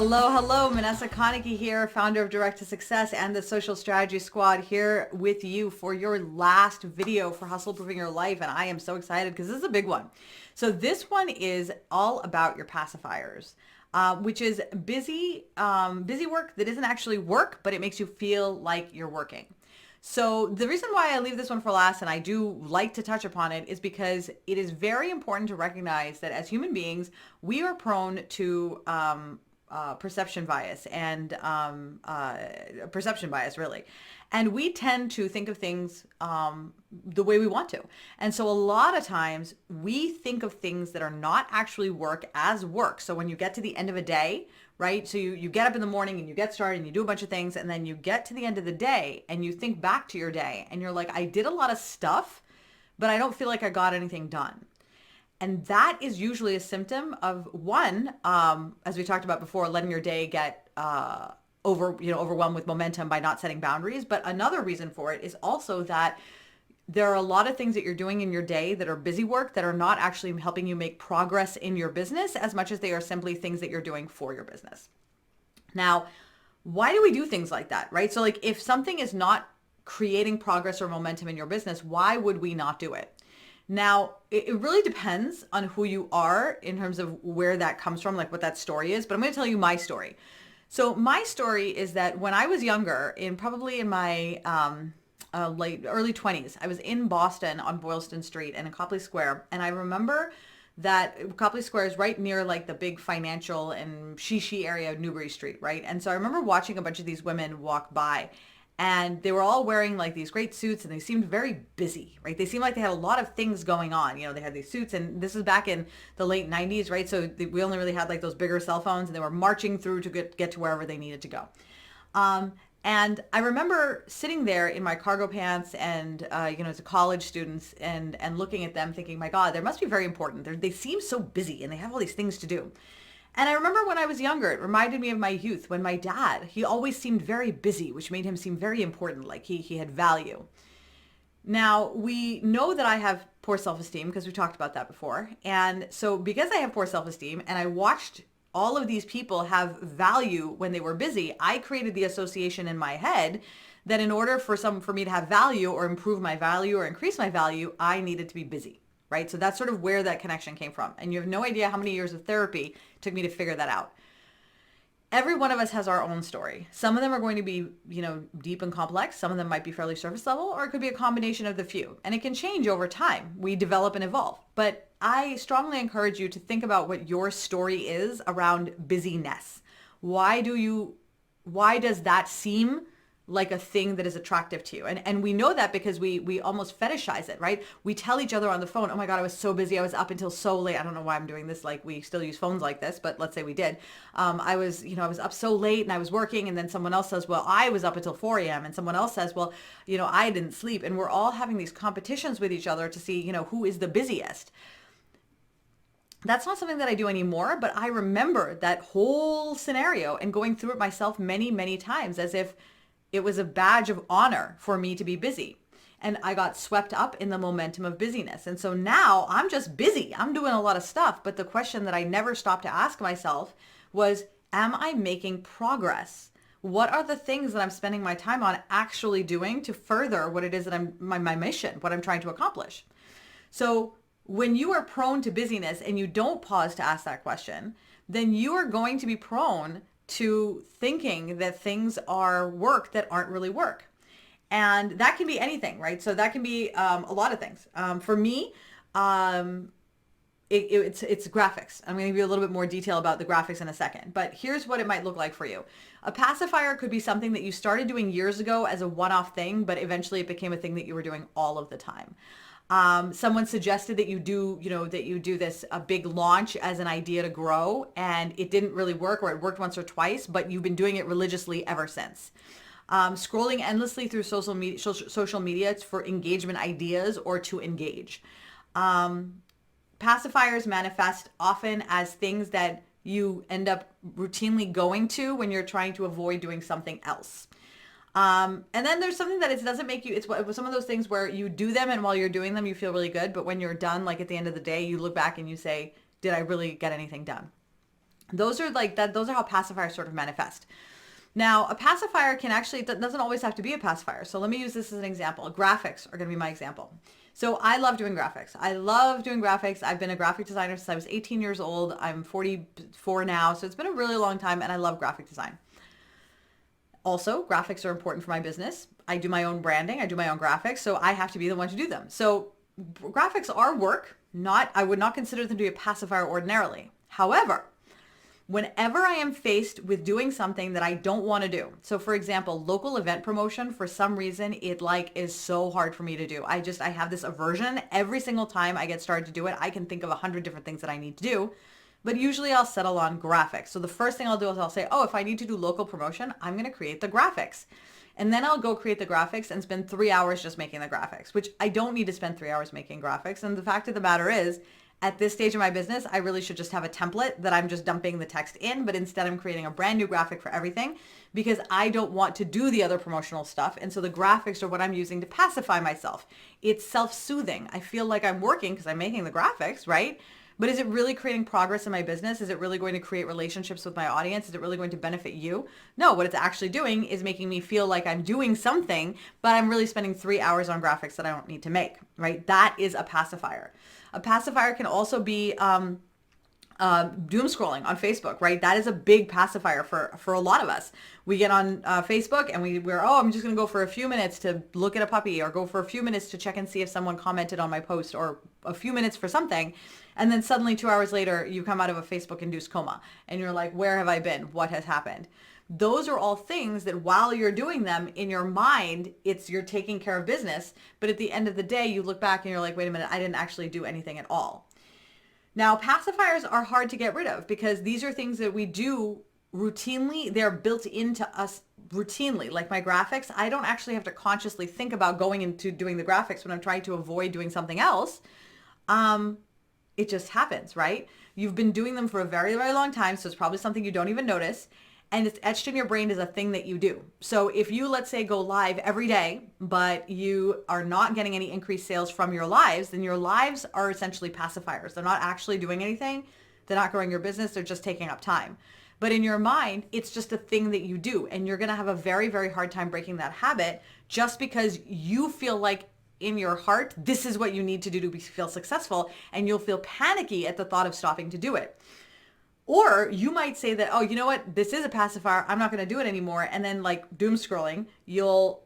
Hello, hello. Manessa Konecki here, founder of Direct to Success and the Social Strategy Squad, here with you for your last video for Hustle Proofing Your Life. And I am so excited because this is a big one. So this one is all about your pacifiers, which is busy work that isn't actually work, but it makes you feel like you're working. So the reason why I leave this one for last, and I do like to touch upon it, is because it is very important to recognize that as human beings, we are prone to perception bias and perception bias, really. And we tend to think of things the way we want to. And so a lot of times we think of things that are not actually work as work. So when you get to the end of a day, right? So you get up in the morning and you get started and you do a bunch of things, and then you get to the end of the day and you think back to your day and you're like, I did a lot of stuff, but I don't feel like I got anything done. And that is usually a symptom of one, as we talked about before, letting your day get overwhelmed with momentum by not setting boundaries. But another reason for it is also that there are a lot of things that you're doing in your day that are busy work that are not actually helping you make progress in your business as much as they are simply things that you're doing for your business. Now, why do we do things like that, right? So like if something is not creating progress or momentum in your business, why would we not do it? Now, it really depends on who you are in terms of where that comes from, like what that story is. But I'm going to tell you my story. So my story is that when I was younger, probably in my early 20s, I was in Boston on Boylston Street and in Copley Square. And I remember that Copley Square is right near like the big financial and Shishi area of Newbury Street, right? And so I remember watching a bunch of these women walk by. And they were all wearing like these great suits and they seemed very busy, right? They seemed like they had a lot of things going on. You know, they had these suits, and this is back in the late 90s, right? So we only really had like those bigger cell phones, and they were marching through to get to wherever they needed to go. And I remember sitting there in my cargo pants and, as a college students and looking at them thinking, my God, they must be very important. They seem so busy and they have all these things to do. And I remember when I was younger, it reminded me of my youth when my dad, he always seemed very busy, which made him seem very important, like he had value. Now, we know that I have poor self-esteem because we talked about that before. And so because I have poor self-esteem and I watched all of these people have value when they were busy, I created the association in my head that in order for me to have value or improve my value or increase my value, I needed to be busy. Right? So that's sort of where that connection came from. And you have no idea how many years of therapy it took me to figure that out. Every one of us has our own story. Some of them are going to be, deep and complex. Some of them might be fairly surface level, or it could be a combination of the few. And it can change over time. We develop and evolve. But I strongly encourage you to think about what your story is around busyness. Why does that seem like a thing that is attractive to you? And we know that because we almost fetishize it, right? We tell each other on the phone, oh my God, I was so busy. I was up until so late. I don't know why I'm doing this. Like we still use phones like this, but let's say we did. I was up so late and I was working, and then someone else says, well, I was up until 4 a.m. And someone else says, well, I didn't sleep. And we're all having these competitions with each other to see, who is the busiest. That's not something that I do anymore, but I remember that whole scenario and going through it myself many, many times as if it was a badge of honor for me to be busy. And I got swept up in the momentum of busyness. And so now I'm just busy. I'm doing a lot of stuff. But the question that I never stopped to ask myself was, am I making progress? What are the things that I'm spending my time on actually doing to further what it is that my mission, what I'm trying to accomplish? So when you are prone to busyness and you don't pause to ask that question, then you are going to be prone to thinking that things are work that aren't really work. And that can be anything, right? So that can be a lot of things. For me, it's graphics. I'm going to give you a little bit more detail about the graphics in a second, but here's what it might look like for you. A pacifier could be something that you started doing years ago as a one-off thing, but eventually it became a thing that you were doing all of the time. Someone suggested that you do this a big launch as an idea to grow, and it didn't really work, or it worked once or twice, but you've been doing it religiously ever since. Scrolling endlessly through social media for engagement ideas or to engage. Pacifiers manifest often as things that you end up routinely going to when you're trying to avoid doing something else. And then there's something that it doesn't make you, it's some of those things where you do them and while you're doing them, you feel really good. But when you're done, like at the end of the day, you look back and you say, did I really get anything done? Those are like that. Those are how pacifiers sort of manifest. Now, a pacifier can actually, it doesn't always have to be a pacifier. So let me use this as an example. Graphics are going to be my example. So I love doing graphics. I love doing graphics. I've been a graphic designer since I was 18 years old. I'm 44 now. So it's been a really long time and I love graphic design. Also, graphics are important for my business. I do my own branding. I do my own graphics. So I have to be the one to do them. So graphics are work. I would not consider them to be a pacifier ordinarily. However, whenever I am faced with doing something that I don't want to do. So for example, local event promotion, for some reason, it like is so hard for me to do. I have this aversion. Every single time I get started to do it, I can think of 100 different things that I need to do. But usually I'll settle on graphics. So the first thing I'll do is I'll say, oh, if I need to do local promotion, I'm going to create the graphics. And then I'll go create the graphics and spend 3 hours just making the graphics, which I don't need to spend 3 hours making graphics. And the fact of the matter is, at this stage of my business, I really should just have a template that I'm just dumping the text in, but instead I'm creating a brand new graphic for everything because I don't want to do the other promotional stuff. And so the graphics are what I'm using to pacify myself. It's self-soothing. I feel like I'm working because I'm making the graphics, right? But is it really creating progress in my business? Is it really going to create relationships with my audience? Is it really going to benefit you? No, what it's actually doing is making me feel like I'm doing something, but I'm really spending 3 hours on graphics that I don't need to make, right? That is a pacifier. A pacifier can also be doom scrolling on Facebook, right? That is a big pacifier for a lot of us. We get on Facebook and we're, oh, I'm just going to go for a few minutes to look at a puppy or go for a few minutes to check and see if someone commented on my post or a few minutes for something. And then suddenly 2 hours later, you come out of a Facebook-induced coma and you're like, where have I been? What has happened? Those are all things that while you're doing them in your mind, you're taking care of business. But at the end of the day, you look back and you're like, wait a minute, I didn't actually do anything at all. Now, pacifiers are hard to get rid of because these are things that we do routinely. They're built into us routinely. Like my graphics, I don't actually have to consciously think about going into doing the graphics when I'm trying to avoid doing something else. It just happens, right? You've been doing them for a very, very long time, so it's probably something you don't even notice. And it's etched in your brain as a thing that you do. So if you, let's say, go live every day, but you are not getting any increased sales from your lives, then your lives are essentially pacifiers. They're not actually doing anything. They're not growing your business. They're just taking up time. But in your mind, it's just a thing that you do. And you're going to have a very, very hard time breaking that habit just because you feel like in your heart, this is what you need to do to feel successful. And you'll feel panicky at the thought of stopping to do it. Or you might say that, oh, you know what? This is a pacifier. I'm not going to do it anymore. And then like doom scrolling, you'll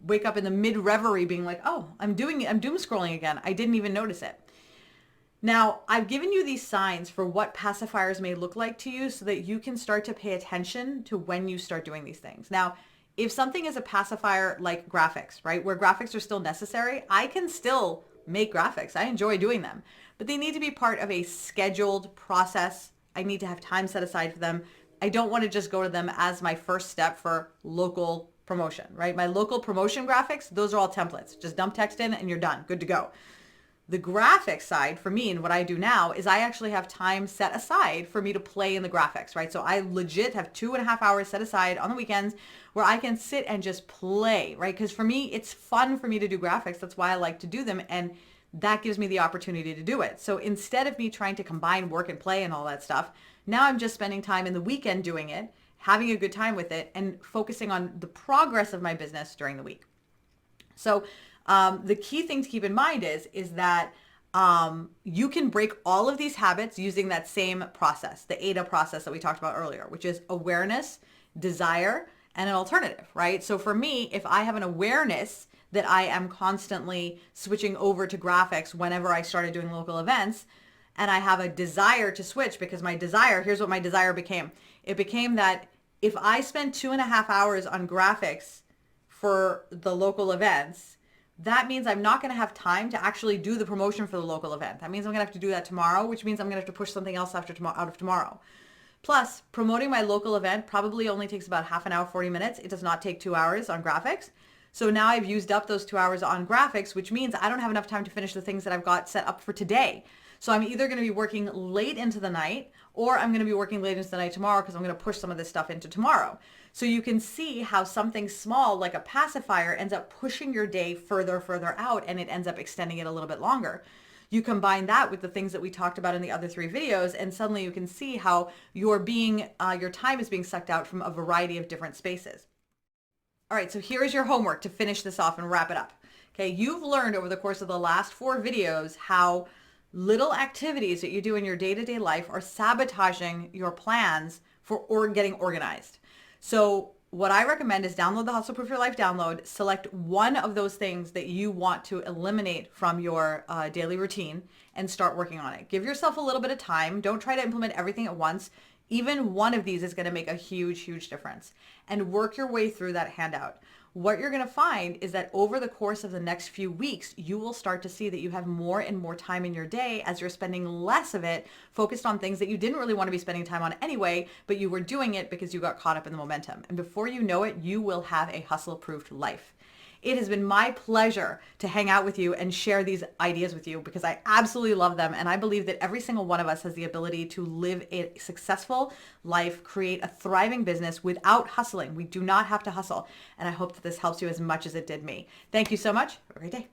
wake up in the mid reverie being like, oh, I'm doom scrolling again. I didn't even notice it. Now, I've given you these signs for what pacifiers may look like to you so that you can start to pay attention to when you start doing these things. Now, if something is a pacifier like graphics, right, where graphics are still necessary, I can still make graphics. I enjoy doing them, but they need to be part of a scheduled process. I need to have time set aside for them. I don't want to just go to them as my first step for local promotion, right? My local promotion graphics, those are all templates. Just dump text in and you're done. Good to go. The graphics side for me and what I do now is I actually have time set aside for me to play in the graphics, right? So I legit have 2.5 hours set aside on the weekends where I can sit and just play, right? Because for me, it's fun for me to do graphics. That's why I like to do them. And that gives me the opportunity to do it. So instead of me trying to combine work and play and all that stuff, now I'm just spending time in the weekend doing it, having a good time with it, and focusing on the progress of my business during the week. So the key thing to keep in mind is that you can break all of these habits using that same process, the ADA process that we talked about earlier, which is awareness, desire, and an alternative, right? So for me, if I have an awareness that I am constantly switching over to graphics whenever I started doing local events, and I have a desire to switch because my desire, here's what my desire became. It became that if I spend 2.5 hours on graphics for the local events, that means I'm not going to have time to actually do the promotion for the local event. That means I'm going to have to do that tomorrow, which means I'm going to have to push something else out of tomorrow. Plus, promoting my local event probably only takes about half an hour, 40 minutes. It does not take 2 hours on graphics. So now I've used up those 2 hours on graphics, which means I don't have enough time to finish the things that I've got set up for today. So I'm either going to be working late into the night or I'm going to be working late into the night tomorrow because I'm going to push some of this stuff into tomorrow. So you can see how something small like a pacifier ends up pushing your day further out and it ends up extending it a little bit longer. You combine that with the things that we talked about in the other 3 videos, and suddenly you can see how your time is being sucked out from a variety of different spaces. All right, so here is your homework to finish this off and wrap it up. Okay, you've learned over the course of the last 4 videos how little activities that you do in your day-to-day life are sabotaging your plans for getting organized. So what I recommend is download the Hustle Proof Your Life download, select one of those things that you want to eliminate from your daily routine and start working on it. Give yourself a little bit of time. Don't try to implement everything at once. Even one of these is going to make a huge, huge difference. And work your way through that handout. What you're going to find is that over the course of the next few weeks, you will start to see that you have more and more time in your day as you're spending less of it focused on things that you didn't really want to be spending time on anyway, but you were doing it because you got caught up in the momentum. And before you know it, you will have a hustle-proofed life. It has been my pleasure to hang out with you and share these ideas with you because I absolutely love them. And I believe that every single one of us has the ability to live a successful life, create a thriving business without hustling. We do not have to hustle. And I hope that this helps you as much as it did me. Thank you so much. Have a great day.